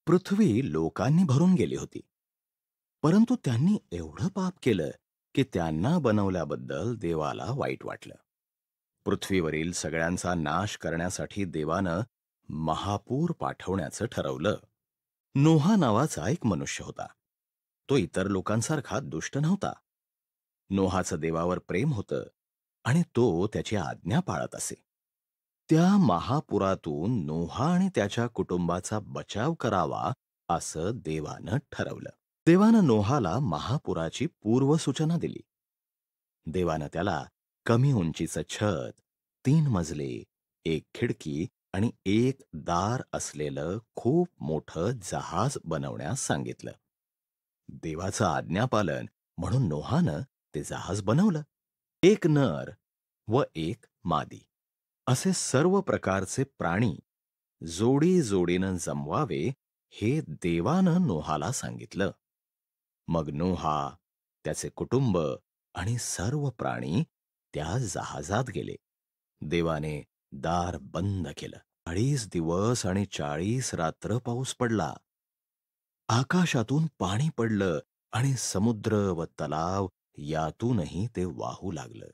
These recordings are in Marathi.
पृथ्वी लोकांनी भरून गेली होती. परंतु त्यांनी एवढं पाप केलं की त्यांना बनवल्याबद्दल देवाला वाईट वाटलं. पृथ्वीवरील सगळ्यांचा नाश करण्यासाठी देवानं महापूर पाठवण्याचं ठरवलं. नोहा नावाचा एक मनुष्य होता. तो इतर लोकांसारखा दुष्ट नव्हता. नोहाचं देवावर प्रेम होतं आणि तो त्याची आज्ञा पाळत असे. त्या महापुरातून नोहा आणि त्याच्या कुटुंबाचा बचाव करावा असं देवानं ठरवलं. देवानं नोहाला महापुराची पूर्वसूचना दिली. देवानं त्याला कमी उंचीचं छत, 3 मजले, एक खिडकी आणि एक दार असलेलं खूप मोठं जहाज बनवण्यास सांगितलं. देवाचं आज्ञापालन म्हणून नोहानं ते जहाज बनवलं. एक नर व एक मादी असे सर्व प्रकारचे प्राणी जोडी जोडीनं जमवावे हे देवानं नोहाला सांगितलं. मग नोहा, त्याचे कुटुंब आणि सर्व प्राणी त्या जहाजात गेले. देवाने दार बंद केलं. 40 दिवस आणि 40 रात्र पाऊस पडला. आकाशातून पाणी पडलं आणि समुद्र व तलाव यातूनही ते वाहू लागलं.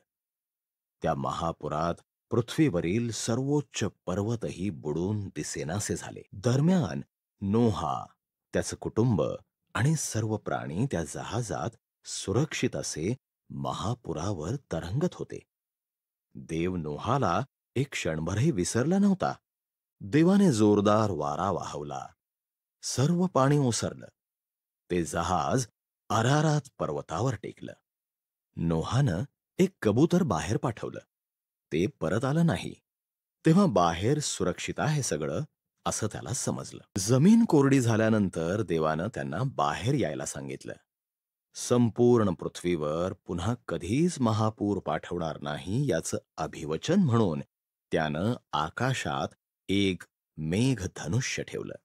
त्या महापुरात पृथ्वीवरील सर्वोच्च पर्वतही बुडून दिसेनासे झाले. दरम्यान नोहा, त्याचं कुटुंब आणि सर्व प्राणी त्या जहाजात सुरक्षित असे महापुरावर तरंगत होते. देव नोहाला एक क्षणभरही विसरला नव्हता. देवाने जोरदार वारा वाहवला. सर्व पाणी ओसरलं. ते जहाज अरारात पर्वतावर टेकलं. नोहानं एक कबूतर बाहेर पाठवलं. ते परत आलं नाही. तेव्हा बाहेर सुरक्षित आहे सगळं असं त्याला समजलं. जमीन कोरडी झाल्यानंतर देवानं त्यांना बाहेर यायला सांगितलं. संपूर्ण पृथ्वीवर पुन्हा कधीच महापूर पाठवणार नाही याचं अभिवचन म्हणून त्यानं आकाशात एक मेघधनुष्य ठेवलं.